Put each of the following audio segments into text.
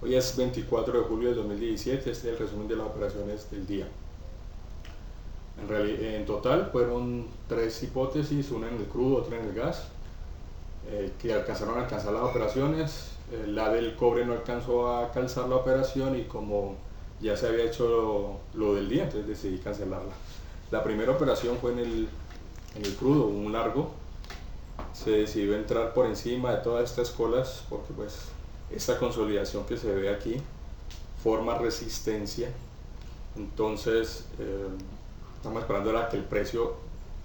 Hoy es 24 de julio del 2017, este es el resumen de las operaciones del día. En total fueron tres hipótesis, una en el crudo, otra en el gas, que alcanzaron a alcanzar las operaciones. La del cobre no alcanzó a calzar la operación y como ya se había hecho lo del día, entonces decidí cancelarla. La primera operación fue en el crudo, un largo. Se decidió entrar por encima de todas estas colas porque pues esta consolidación que se ve aquí forma resistencia. Entonces estamos esperando a que el precio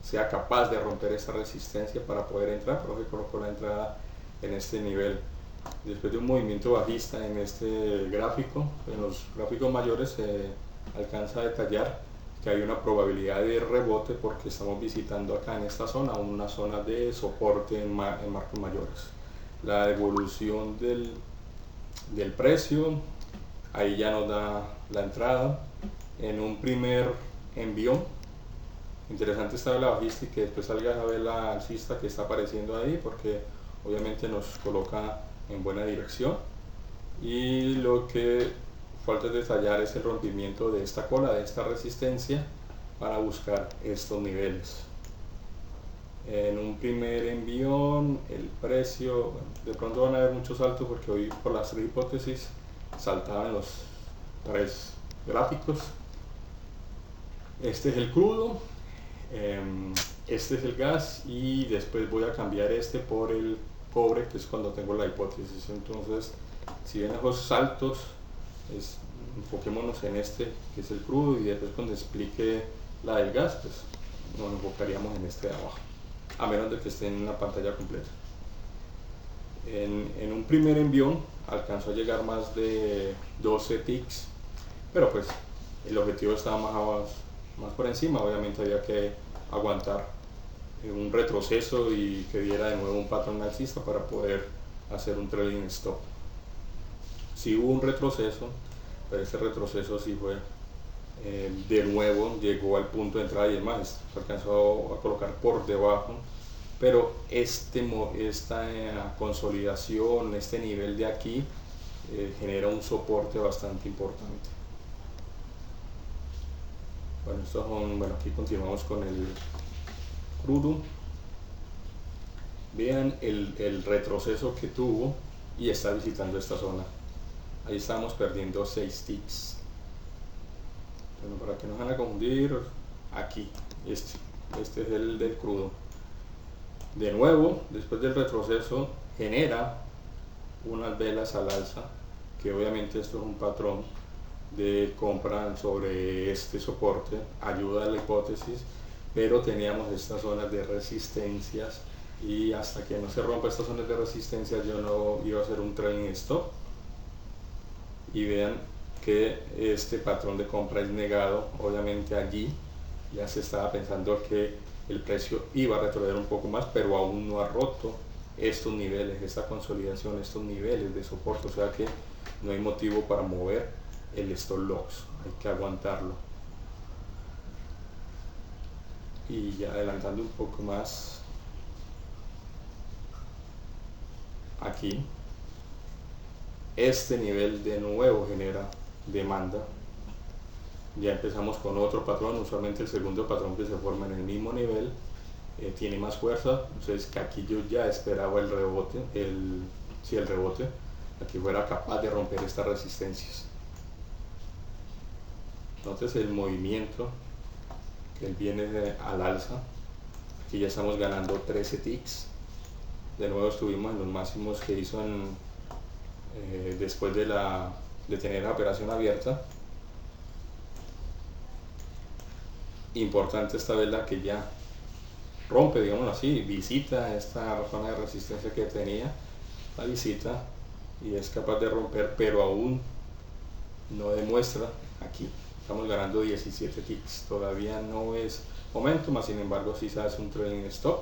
sea capaz de romper esta resistencia para poder entrar. Por eso se colocó la entrada en este nivel. Después de un movimiento bajista en este gráfico, en los gráficos mayores se alcanza a detallar que hay una probabilidad de rebote porque estamos visitando acá en esta zona una zona de soporte en marcos mayores. La evolución del precio ahí ya nos da la entrada en un primer envión. Interesante esta vela bajista y que después salga la vela alcista que está apareciendo ahí porque obviamente nos coloca en buena dirección. Y lo que falta detallar es el rompimiento de esta cola, de esta resistencia, para buscar estos niveles. En un primer envión el precio, de pronto van a haber muchos saltos porque hoy por las tres hipótesis saltaban los tres gráficos. Este es el crudo, este es el gas y después voy a cambiar este por el cobre, que es cuando tengo la hipótesis. Entonces, si ven esos saltos, enfoquémonos en este que es el crudo y después cuando explique la del gas, pues nos enfocaríamos en este de abajo, a menos de que esté en la pantalla completa. En un primer envión alcanzó a llegar más de 12 ticks, pero pues el objetivo estaba más por encima. Obviamente había que aguantar un retroceso y que diera de nuevo un patrón alcista para poder hacer un trading stop. Sí hubo un retroceso, pero ese retroceso sí fue de nuevo, llegó al punto de entrada y demás, se alcanzó a colocar por debajo, pero esta consolidación, este nivel de aquí genera un soporte bastante importante. Bueno, aquí continuamos con el crudo. Vean el retroceso que tuvo y está visitando esta zona. Ahí estamos perdiendo 6 ticks. Bueno, para que no se van a confundir, aquí, este es el del crudo. De nuevo, después del retroceso, genera unas velas al alza, que obviamente esto es un patrón de compra sobre este soporte, ayuda a la hipótesis, pero teníamos estas zonas de resistencias y hasta que no se rompa estas zonas de resistencia yo no iba a hacer un trading stop. Y vean que este patrón de compra es negado. Obviamente allí ya se estaba pensando que el precio iba a retroceder un poco más, pero aún no ha roto estos niveles, esta consolidación, estos niveles de soporte, o sea que no hay motivo para mover el stop loss, hay que aguantarlo. Y ya adelantando un poco más, aquí este nivel de nuevo genera demanda. Ya empezamos con otro patrón, usualmente el segundo patrón que se forma en el mismo nivel tiene más fuerza, entonces que aquí yo ya esperaba el rebote, el rebote, aquí fuera capaz de romper estas resistencias. Entonces el movimiento que viene al alza, aquí ya estamos ganando 13 ticks, de nuevo estuvimos en los máximos que hizo después de tener la operación abierta. Importante esta vela que ya rompe, digámoslo así, visita esta zona de resistencia que tenía, la visita y es capaz de romper, pero aún no demuestra. Aquí estamos ganando 17 ticks, todavía no es momento, más sin embargo si se hace un trading stop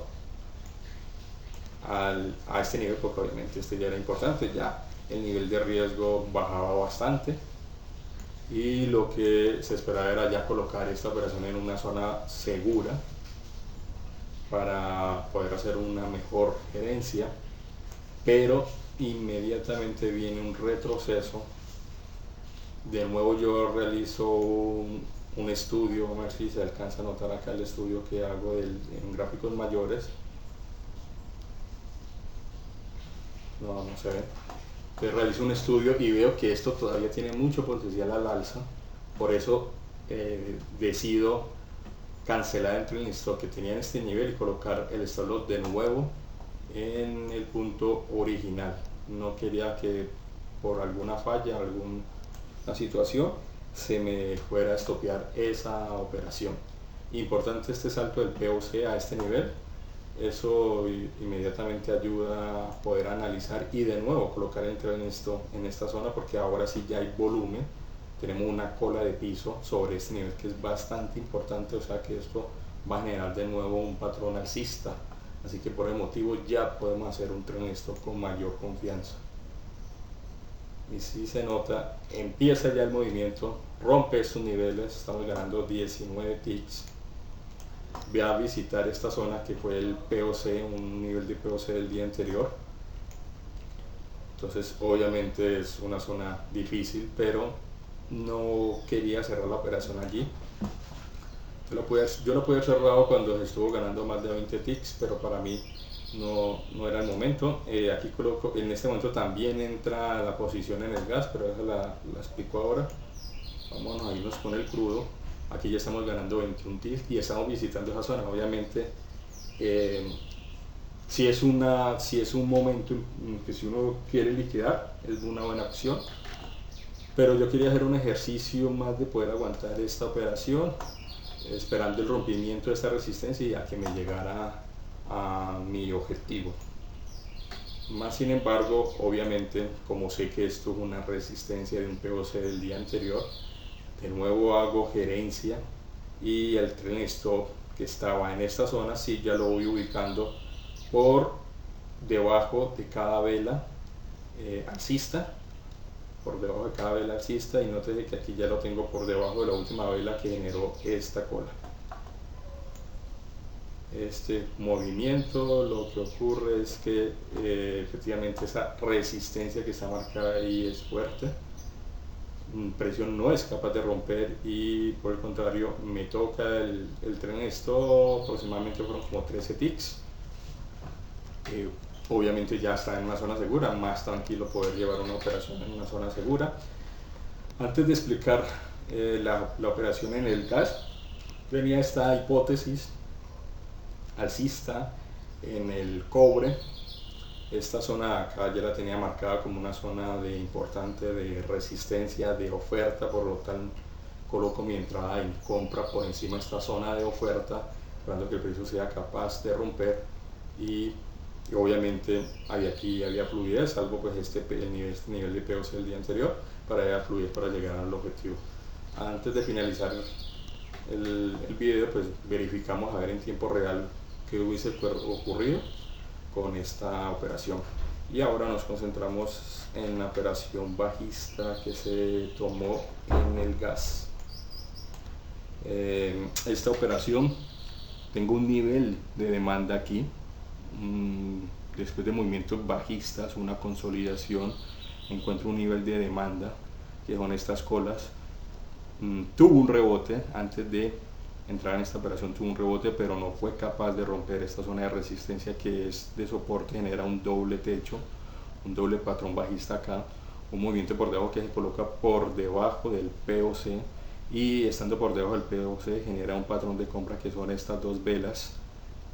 a este nivel, porque obviamente este ya era importante, ya el nivel de riesgo bajaba bastante y lo que se esperaba era ya colocar esta operación en una zona segura para poder hacer una mejor gerencia, pero inmediatamente viene un retroceso De nuevo yo realizo un estudio, vamos a ver si se alcanza a notar acá el estudio que hago en gráficos mayores. No se ve. Entonces realizo un estudio y veo que esto todavía tiene mucho potencial al alza. Por eso decido cancelar el trailing stop que tenía en este nivel y colocar el stop loss de nuevo en el punto original. No quería que por alguna falla, alguna situación, se me fuera a estopear esa operación. Importante este salto del POC a este nivel. Eso inmediatamente ayuda a poder analizar y de nuevo colocar el trailing stop en esta zona, porque ahora sí ya hay volumen. Tenemos una cola de piso sobre este nivel que es bastante importante, o sea que esto va a generar de nuevo un patrón alcista, así que por el motivo ya podemos hacer un trailing stop con mayor confianza. Y si se nota, empieza ya el movimiento, rompe estos niveles, estamos ganando 19 ticks. Voy a visitar esta zona que fue el POC, un nivel de POC del día anterior. Entonces obviamente es una zona difícil, pero no quería cerrar la operación allí. Yo lo pude haber cerrado cuando estuvo ganando más de 20 ticks, pero para mí no era el momento. Aquí coloco, en este momento también entra la posición en el gas, pero eso la explico ahora. Vamos a irnos con el crudo. Aquí ya estamos ganando 21 ticks y estamos visitando esa zona. Obviamente, si es un momento en que si uno quiere liquidar, es una buena opción. Pero yo quería hacer un ejercicio más de poder aguantar esta operación, esperando el rompimiento de esta resistencia y a que me llegara a mi objetivo. Más sin embargo, obviamente, como sé que esto es una resistencia de un POC del día anterior, de nuevo hago gerencia y el trailing stop que estaba en esta zona sí ya lo voy ubicando por debajo de cada vela alcista, por debajo de cada vela alcista, y nótese que aquí ya lo tengo por debajo de la última vela que generó esta cola. Este movimiento lo que ocurre es que efectivamente esa resistencia que está marcada ahí es fuerte, precio no es capaz de romper y por el contrario me toca el trailing stop, aproximadamente fueron como 13 ticks. Obviamente ya está en una zona segura, más tranquilo poder llevar una operación en una zona segura. Antes de explicar la operación en el gas, venía esta hipótesis alcista en el cobre. Esta zona de acá ya la tenía marcada como una zona importante de resistencia, de oferta, por lo tanto coloco mi entrada en compra por encima de esta zona de oferta, esperando que el precio sea capaz de romper y obviamente aquí había fluidez, salvo pues este nivel de POC del día anterior, para dar fluidez para llegar al objetivo. Antes de finalizar el video, pues verificamos a ver en tiempo real qué hubiese ocurrido con esta operación. Y ahora nos concentramos en la operación bajista que se tomó en el gas. Esta operación, tengo un nivel de demanda aquí. Después de movimientos bajistas, una consolidación, encuentro un nivel de demanda que son estas colas. Tuvo un rebote antes de entrar en esta operación, tuvo un rebote, pero no fue capaz de romper esta zona de resistencia que es de soporte, genera un doble techo, un doble patrón bajista acá, un movimiento por debajo que se coloca por debajo del POC y estando por debajo del POC genera un patrón de compra que son estas dos velas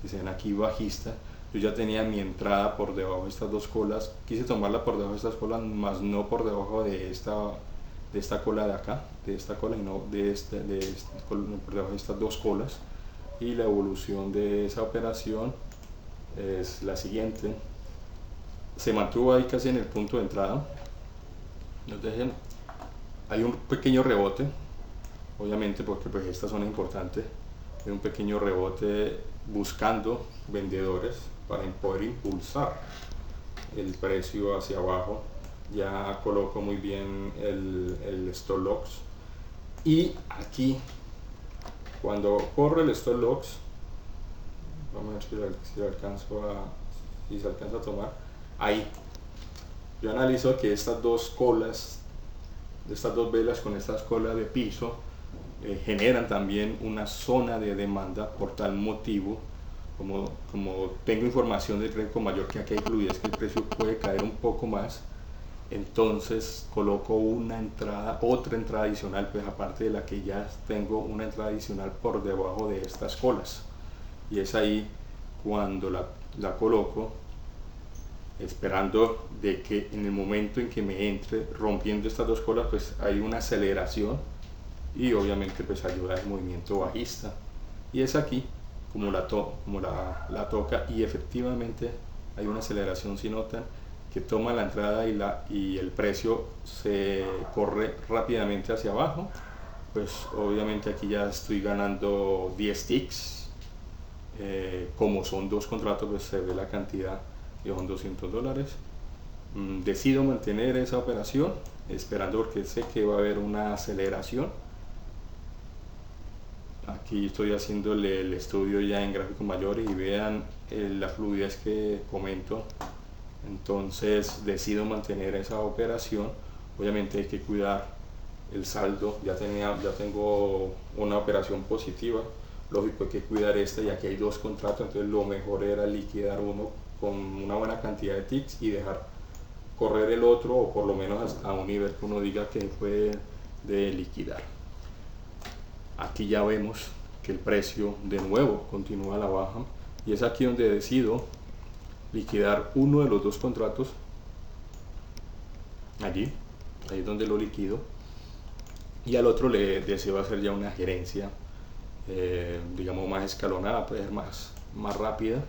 que se ven aquí bajista. Yo ya tenía mi entrada por debajo de estas dos colas, quise tomarla por debajo de estas colas, más no por debajo de esta cola de acá, de esta cola, y no por debajo de estas dos colas. Y la evolución de esa operación es la siguiente: se mantuvo ahí casi en el punto de entrada. Entonces, hay un pequeño rebote, obviamente porque pues esta zona es importante, hay un pequeño rebote buscando vendedores para poder impulsar el precio hacia abajo. Ya coloco muy bien el stop loss y aquí cuando corre el stop loss, vamos a ver si se alcanza a tomar ahí. Yo analizo que estas dos colas estas dos velas con estas colas de piso generan también una zona de demanda. Por tal motivo, como tengo información del crédito mayor que aquí hay fluidez, que el precio puede caer un poco más, entonces coloco otra entrada adicional, pues aparte de la que ya tengo, una entrada adicional por debajo de estas colas, y es ahí cuando la coloco, esperando de que en el momento en que me entre rompiendo estas dos colas, pues hay una aceleración y obviamente pues ayuda al movimiento bajista, y es aquí como la toca, y efectivamente hay una aceleración. Si notan que toma la entrada y el precio se corre rápidamente hacia abajo, pues obviamente aquí ya estoy ganando 10 ticks. Como son dos contratos, pues se ve la cantidad y son $200. Decido mantener esa operación esperando, porque sé que va a haber una aceleración. Aquí estoy haciéndole el estudio ya en gráficos mayores y vean la fluidez que comento. Entonces decido mantener esa operación. Obviamente hay que cuidar el saldo. Ya tengo una operación positiva, lógico hay que cuidar esta, y aquí hay dos contratos, entonces lo mejor era liquidar uno con una buena cantidad de ticks y dejar correr el otro, o por lo menos hasta un nivel que uno diga que fue de liquidar. Aquí ya vemos que el precio de nuevo continúa a la baja, y es aquí donde decido liquidar uno de los dos contratos. Ahí es donde lo liquido, y al otro le deseo hacer ya una gerencia digamos más escalonada, puede ser más rápida,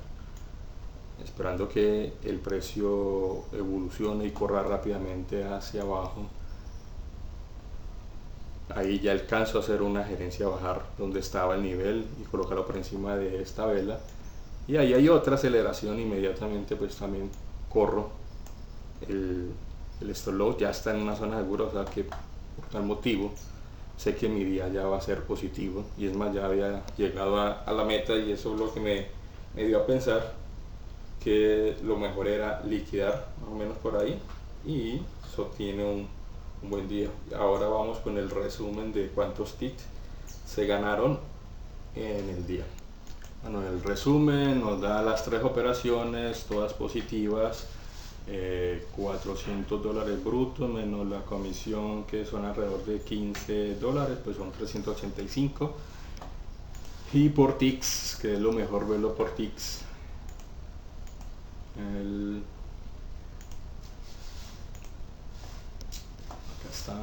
esperando que el precio evolucione y corra rápidamente hacia abajo. Ahí ya alcanzo a hacer una gerencia, bajar donde estaba el nivel y colocarlo por encima de esta vela, y ahí hay otra aceleración. Inmediatamente pues también corro el stop loss, ya está en una zona segura, o sea que por tal motivo sé que mi día ya va a ser positivo, y es más, ya había llegado a la meta, y eso es lo que me dio a pensar que lo mejor era liquidar más o menos por ahí, y eso tiene un buen día. Ahora vamos con el resumen de cuántos ticks se ganaron en el día. Bueno, el resumen nos da las tres operaciones, todas positivas. $400 brutos menos la comisión, que son alrededor de $15, pues son 385. Y por ticks, que es lo mejor verlo por ticks, acá está.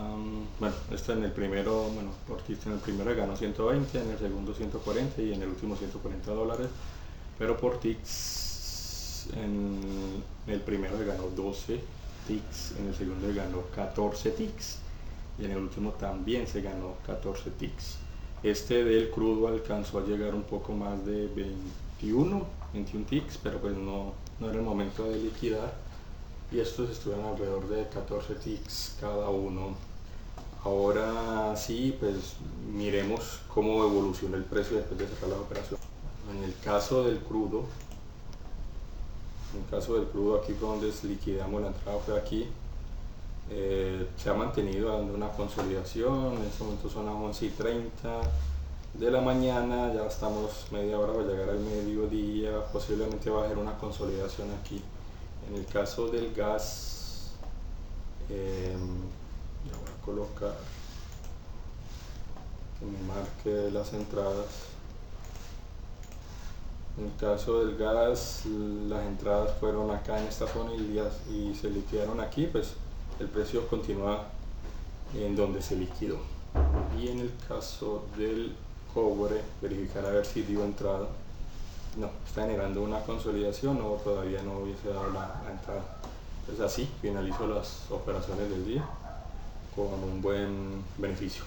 Bueno, este en el primero, por ticks en el primero ganó 120, en el segundo 140 y en el último $140, pero por ticks en el primero se ganó 12 ticks, en el segundo se ganó 14 ticks y en el último también se ganó 14 ticks. Este del crudo alcanzó a llegar un poco más de 21 ticks, pero pues no era el momento de liquidar, y estos estuvieron alrededor de 14 ticks cada uno. Ahora sí, pues miremos cómo evoluciona el precio después de cerrar la operación. En el caso del crudo, aquí fue donde liquidamos, la entrada fue aquí. Se ha mantenido dando una consolidación. En este momento son las 11:30 de la mañana, ya estamos media hora para llegar al mediodía, posiblemente va a haber una consolidación aquí. En el caso del gas, ya voy a colocar que me marque las entradas. En el caso del gas, las entradas fueron acá en esta zona y se liquidaron aquí, pues el precio continúa en donde se liquidó. Y en el caso del cobre, verificar a ver si dio entrada. No, está generando una consolidación, o todavía no hubiese dado la entrada. Entonces así finalizo las operaciones del día con un buen beneficio.